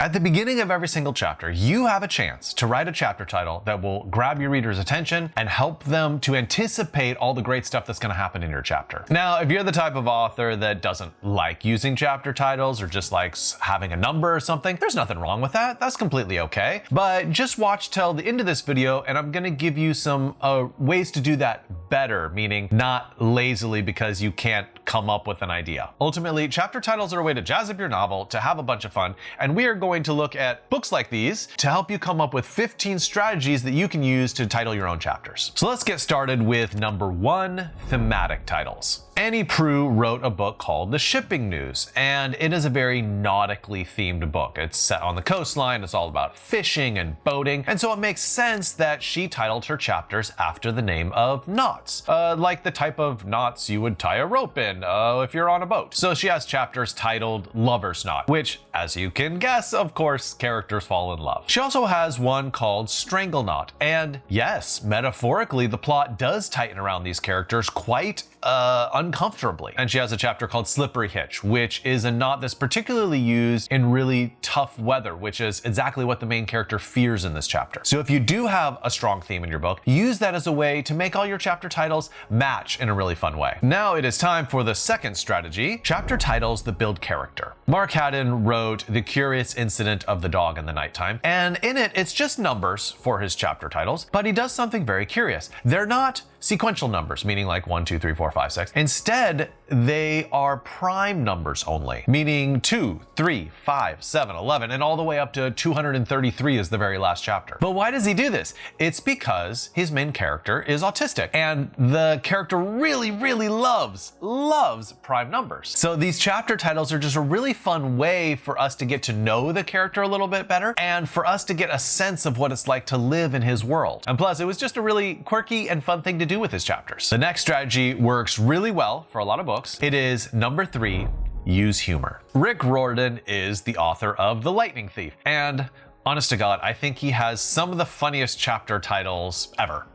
At the beginning of every single chapter, you have a chance to write a chapter title that will grab your reader's attention and help them to anticipate all the great stuff that's going to happen in your chapter. Now, if you're the type of author that doesn't like using chapter titles or just likes having a number or something, there's nothing wrong with that. That's completely okay. But just watch till the end of this video and I'm going to give you some ways to do that better, meaning not lazily because you can't come up with an idea. Ultimately, chapter titles are a way to jazz up your novel, to have a bunch of fun, and we are going to look at books like these to help you come up with 15 strategies that you can use to title your own chapters. So let's get started with number 1, thematic titles. Annie Proulx wrote a book called The Shipping News, and it is a very nautically themed book. It's set on the coastline, it's all about fishing and boating, and so it makes sense that she titled her chapters after the name of knots, like the type of knots you would tie a rope in if you're on a boat. So she has chapters titled Lover's Knot, which, as you can guess, of course, characters fall in love. She also has one called Strangle Knot, and yes, metaphorically, the plot does tighten around these characters quite uncomfortably. And she has a chapter called Slippery Hitch, which is a knot that's particularly used in really tough weather, which is exactly what the main character fears in this chapter. So if you do have a strong theme in your book, use that as a way to make all your chapter titles match in a really fun way. Now it is time for the second strategy, chapter titles that build character. Mark Haddon wrote The Curious Incident of the Dog in the Nighttime, and in it, it's just numbers for his chapter titles, but he does something very curious. They're not sequential numbers, meaning like 1, 2, 3, 4, 5, 6. Instead, they are prime numbers only, meaning 2, 3, 5, 7, 11, and all the way up to 233 is the very last chapter. But why does he do this? It's because his main character is autistic, and the character really loves prime numbers. So these chapter titles are just a really fun way for us to get to know the character a little bit better, and for us to get a sense of what it's like to live in his world. And plus, it was just a really quirky and fun thing to do with his chapters. The next strategy works really well for a lot of books. It is number 3, use humor. Rick Riordan is the author of The Lightning Thief, and honest to God, I think he has some of the funniest chapter titles ever.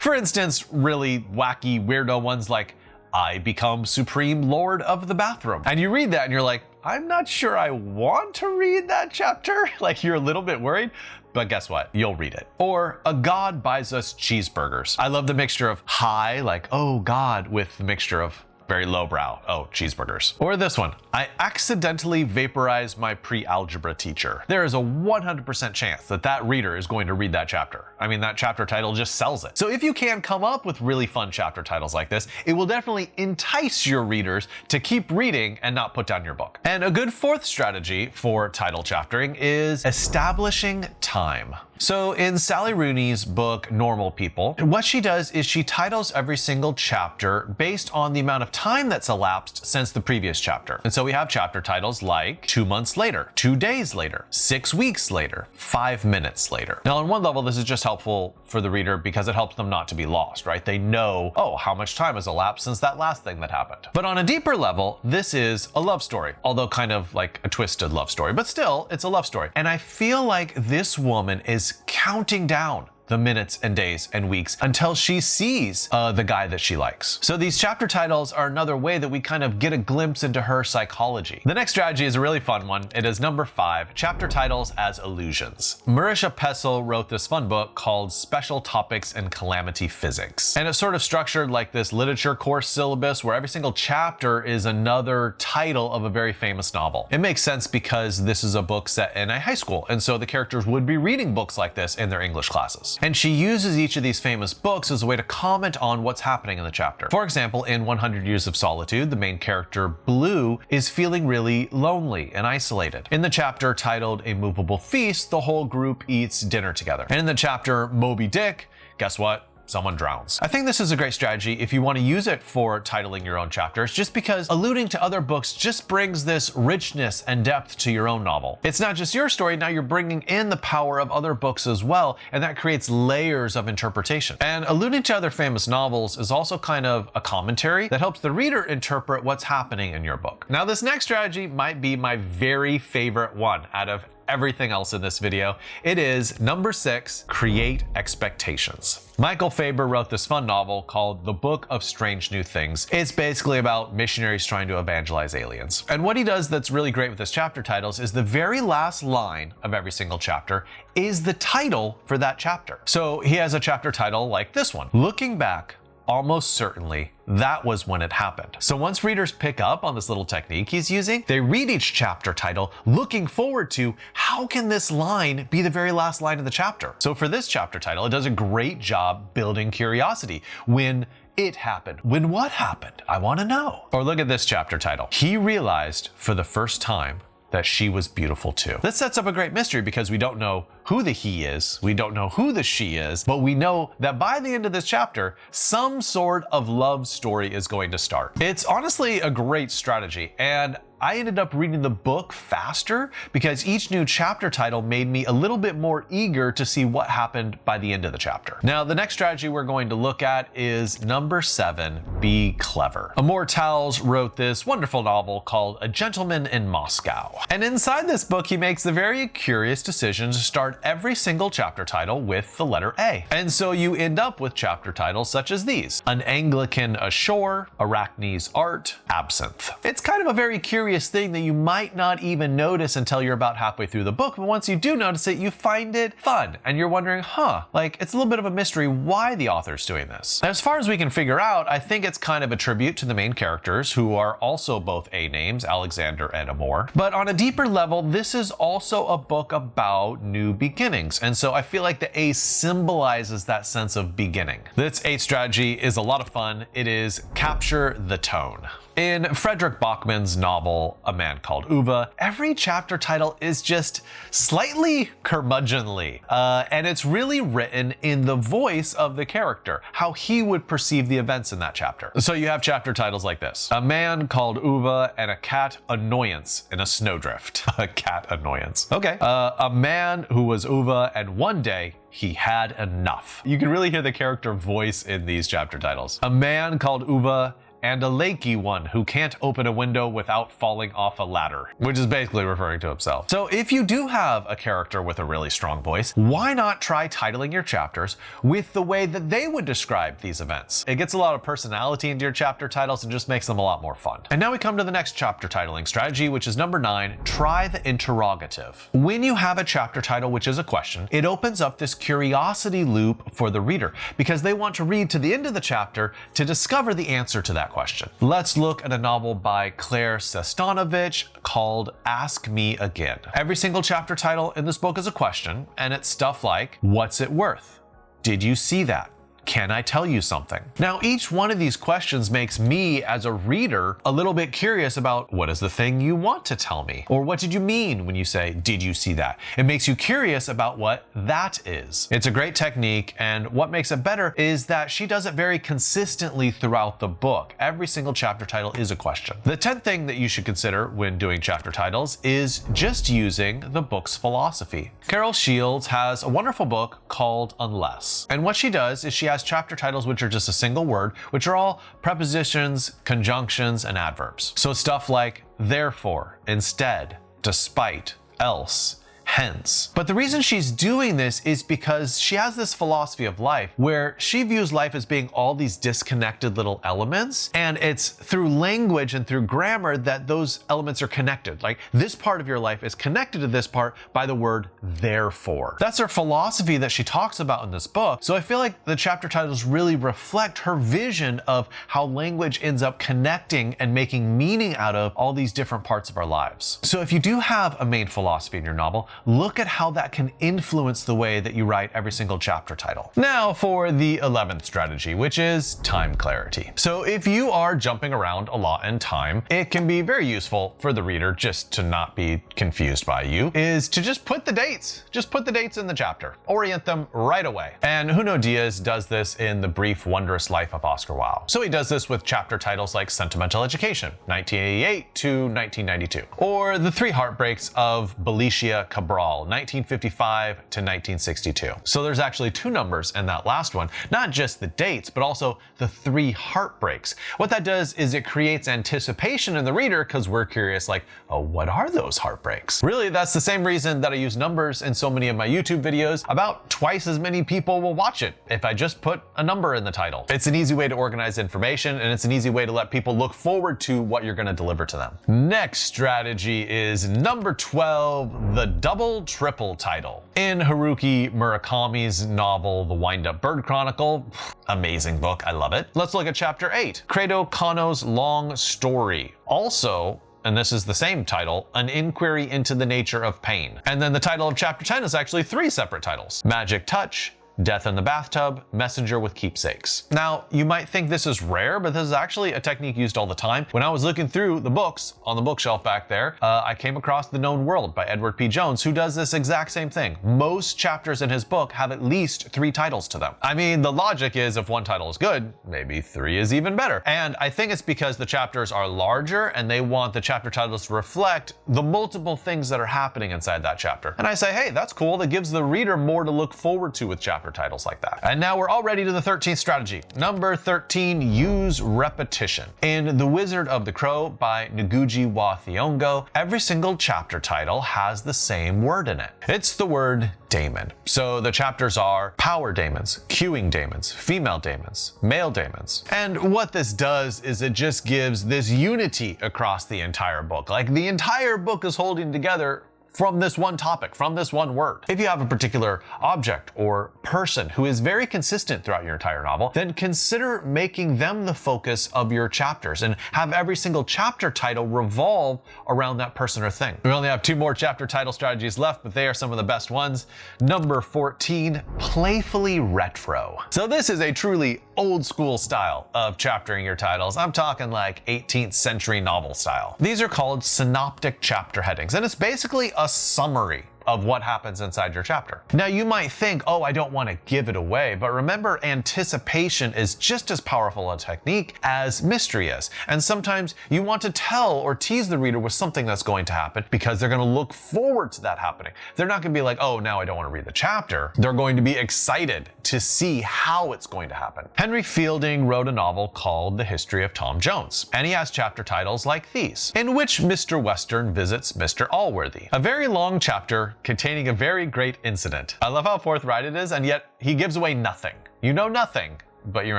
For instance, really wacky, weirdo ones like I Become Supreme Lord of the Bathroom. And you read that and you're like, I'm not sure I want to read that chapter. Like, you're a little bit worried, but guess what? You'll read it. Or A God Buys Us Cheeseburgers. I love the mixture of high, like, oh God, with the mixture of very lowbrow, oh, cheeseburgers. Or this one, I accidentally vaporized my pre-algebra teacher. There is a 100% chance that that reader is going to read that chapter. I mean, that chapter title just sells it. So if you can come up with really fun chapter titles like this, it will definitely entice your readers to keep reading and not put down your book. And a good fourth strategy for title chaptering is establishing time. So in Sally Rooney's book, Normal People, what she does is she titles every single chapter based on the amount of time that's elapsed since the previous chapter. And so we have chapter titles like 2 months later, 2 days later, 6 weeks later, 5 minutes later. Now on one level, this is just helpful for the reader because it helps them not to be lost, right? They know, oh, how much time has elapsed since that last thing that happened. But on a deeper level, this is a love story, although kind of like a twisted love story, but still it's a love story. And I feel like this woman is counting down the minutes and days and weeks until she sees the guy that she likes. So these chapter titles are another way that we kind of get a glimpse into her psychology. The next strategy is a really fun one. It is number 5, chapter titles as allusions. Marisha Pessl wrote this fun book called Special Topics in Calamity Physics. And it's sort of structured like this literature course syllabus where every single chapter is another title of a very famous novel. It makes sense because this is a book set in a high school, and so the characters would be reading books like this in their English classes. And she uses each of these famous books as a way to comment on what's happening in the chapter. For example, in 100 Years of Solitude, the main character, Blue, is feeling really lonely and isolated. In the chapter titled A Movable Feast, the whole group eats dinner together. And in the chapter Moby Dick, guess what? Someone drowns. I think this is a great strategy if you want to use it for titling your own chapters, just because alluding to other books just brings this richness and depth to your own novel. It's not just your story, now you're bringing in the power of other books as well, and that creates layers of interpretation. And alluding to other famous novels is also kind of a commentary that helps the reader interpret what's happening in your book. Now, this next strategy might be my very favorite one out of everything else in this video. It is number 6, Create Expectations. Michael Faber wrote this fun novel called The Book of Strange New Things. It's basically about missionaries trying to evangelize aliens. And what he does that's really great with his chapter titles is the very last line of every single chapter is the title for that chapter. So he has a chapter title like this one, Looking Back, Almost Certainly, That Was When It Happened. So once readers pick up on this little technique he's using, they read each chapter title looking forward to how can this line be the very last line of the chapter. So for this chapter title, it does a great job building curiosity. When it happened. When what happened? I want to know. Or look at this chapter title. He realized for the first time that she was beautiful too. This sets up a great mystery because we don't know who the he is, we don't know who the she is, but we know that by the end of this chapter, some sort of love story is going to start. It's honestly a great strategy, and I ended up reading the book faster because each new chapter title made me a little bit more eager to see what happened by the end of the chapter. Now, the next strategy we're going to look at is number 7, Be Clever. Amor Towles wrote this wonderful novel called A Gentleman in Moscow. And inside this book, he makes the very curious decision to start every single chapter title with the letter A. And so you end up with chapter titles such as these: An Anglican Ashore, Arachne's Art, Absinthe. It's kind of a very curious thing that you might not even notice until you're about halfway through the book, but once you do notice it, you find it fun and you're wondering, like it's a little bit of a mystery why the author's doing this. As far as we can figure out, I think it's kind of a tribute to the main characters, who are also both A names, Alexander and Amor. But on a deeper level, this is also a book about new beginnings, and so I feel like the A symbolizes that sense of beginning. This 8th strategy is a lot of fun. It is capture the tone. In Frederick Bachman's novel, A Man Called Uwe, every chapter title is just slightly curmudgeonly, and it's really written in the voice of the character, how he would perceive the events in that chapter. So you have chapter titles like this: A Man Called Uwe and a Cat Annoyance in a Snowdrift. A cat annoyance. Okay. A Man Who Was Uwe and One Day He Had Enough. You can really hear the character voice in these chapter titles. A Man Called Uwe and a lakey one who can't open a window without falling off a ladder, which is basically referring to himself. So if you do have a character with a really strong voice, why not try titling your chapters with the way that they would describe these events? It gets a lot of personality into your chapter titles and just makes them a lot more fun. And now we come to the next chapter titling strategy, which is number 9, try the interrogative. When you have a chapter title which is a question, it opens up this curiosity loop for the reader because they want to read to the end of the chapter to discover the answer to that question. Let's look at a novel by Claire Sestanovich called Ask Me Again. Every single chapter title in this book is a question, and it's stuff like, what's it worth? Did you see that? Can I tell you something? Now, each one of these questions makes me, as a reader, a little bit curious about what is the thing you want to tell me? Or what did you mean when you say, did you see that? It makes you curious about what that is. It's a great technique, and what makes it better is that she does it very consistently throughout the book. Every single chapter title is a question. The 10th thing that you should consider when doing chapter titles is just using the book's philosophy. Carol Shields has a wonderful book called Unless. And what she does is she has chapter titles which are just a single word, which are all prepositions, conjunctions, and adverbs. So stuff like therefore, instead, despite, else, hence. But the reason she's doing this is because she has this philosophy of life where she views life as being all these disconnected little elements, and it's through language and through grammar that those elements are connected. Like this part of your life is connected to this part by the word therefore. That's her philosophy that she talks about in this book. So I feel like the chapter titles really reflect her vision of how language ends up connecting and making meaning out of all these different parts of our lives. So if you do have a main philosophy in your novel, look at how that can influence the way that you write every single chapter title. Now for the 11th strategy, which is time clarity. So if you are jumping around a lot in time, it can be very useful for the reader, just to not be confused by you, is to just put the dates. Just put the dates in the chapter. Orient them right away. And Junot Diaz does this in The Brief Wondrous Life of Oscar Wilde. So he does this with chapter titles like Sentimental Education, 1988 to 1992, or The Three Heartbreaks of Belicia Cabral, Brawl, 1955 to 1962. So there's actually two numbers in that last one, not just the dates, but also the 3 heartbreaks. What that does is it creates anticipation in the reader because we're curious, like, oh, what are those heartbreaks? Really, that's the same reason that I use numbers in so many of my YouTube videos. About twice as many people will watch it if I just put a number in the title. It's an easy way to organize information, and it's an easy way to let people look forward to what you're going to deliver to them. Next strategy is number 12, the double triple title. In Haruki Murakami's novel, The Wind-Up Bird Chronicle, amazing book, I love it. Let's look at chapter 8, Credo Kano's Long Story. Also, and this is the same title, An Inquiry into the Nature of Pain. And then the title of chapter 10 is actually 3 separate titles, Magic Touch, Death in the Bathtub, Messenger with Keepsakes. Now, you might think this is rare, but this is actually a technique used all the time. When I was looking through the books on the bookshelf back there, I came across The Known World by Edward P. Jones, who does this exact same thing. Most chapters in his book have at least 3 titles to them. I mean, the logic is if one title is good, maybe 3 is even better. And I think it's because the chapters are larger and they want the chapter titles to reflect the multiple things that are happening inside that chapter. And I say, hey, that's cool. That gives the reader more to look forward to with chapter titles like that. And now we're already to the 13th strategy. Number 13, use repetition. In The Wizard of the Crow by Noguchi wa Thiongo, every single chapter title has the same word in it. It's the word daemon. So the chapters are power daemons, queuing daemons, female daemons, male daemons. And what this does is it just gives this unity across the entire book. Like the entire book is holding together from this one topic, from this one word. If you have a particular object or person who is very consistent throughout your entire novel, then consider making them the focus of your chapters and have every single chapter title revolve around that person or thing. We only have 2 more chapter title strategies left, but they are some of the best ones. Number 14, Playfully Retro. So this is a truly old school style of chaptering your titles. I'm talking like 18th century novel style. These are called synoptic chapter headings, and it's basically a summary of what happens inside your chapter. Now you might think, oh, I don't want to give it away, but remember, anticipation is just as powerful a technique as mystery is. And sometimes you want to tell or tease the reader with something that's going to happen because they're going to look forward to that happening. They're not going to be like, oh, now I don't want to read the chapter. They're going to be excited to see how it's going to happen. Henry Fielding wrote a novel called The History of Tom Jones, and he has chapter titles like these, in which Mr. Western visits Mr. Allworthy, a very long chapter containing a very great incident. I love how forthright it is, and yet he gives away nothing. You know nothing, but you're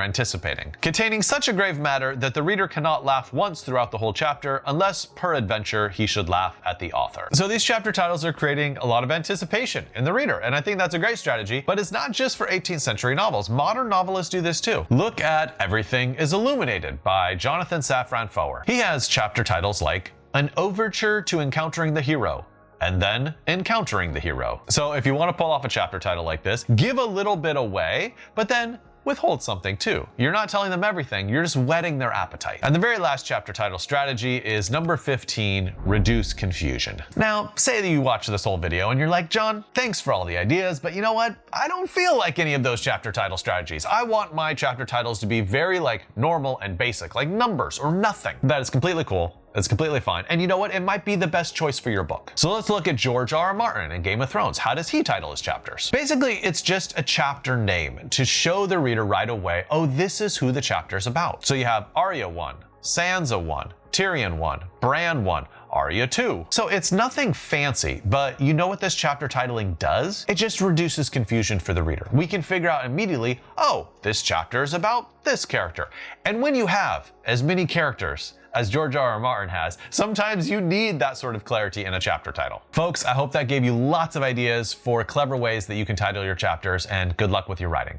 anticipating. Containing such a grave matter that the reader cannot laugh once throughout the whole chapter, unless peradventure he should laugh at the author. So these chapter titles are creating a lot of anticipation in the reader, and I think that's a great strategy, but it's not just for 18th century novels. Modern novelists do this too. Look at Everything is Illuminated by Jonathan Safran Foer. He has chapter titles like An Overture to Encountering the Hero, and then Encountering the Hero. So if you want to pull off a chapter title like this, give a little bit away, but then withhold something too. You're not telling them everything, you're just whetting their appetite. And the very last chapter title strategy is number 15, reduce confusion. Now, say that you watch this whole video and you're like, John, thanks for all the ideas, but you know what? I don't feel like any of those chapter title strategies. I want my chapter titles to be very like normal and basic, like numbers or nothing. That is completely cool. It's completely fine. And you know what? It might be the best choice for your book. So let's look at George R. R. Martin in Game of Thrones. How does he title his chapters? Basically, it's just a chapter name to show the reader right away, oh, this is who the chapter is about. So you have Arya 1, Sansa 1, Tyrion 1, Bran 1, Arya 2. So it's nothing fancy, but you know what this chapter titling does? It just reduces confusion for the reader. We can figure out immediately, oh, this chapter is about this character. And when you have as many characters as George R. R. Martin has, sometimes you need that sort of clarity in a chapter title. Folks, I hope that gave you lots of ideas for clever ways that you can title your chapters, and good luck with your writing.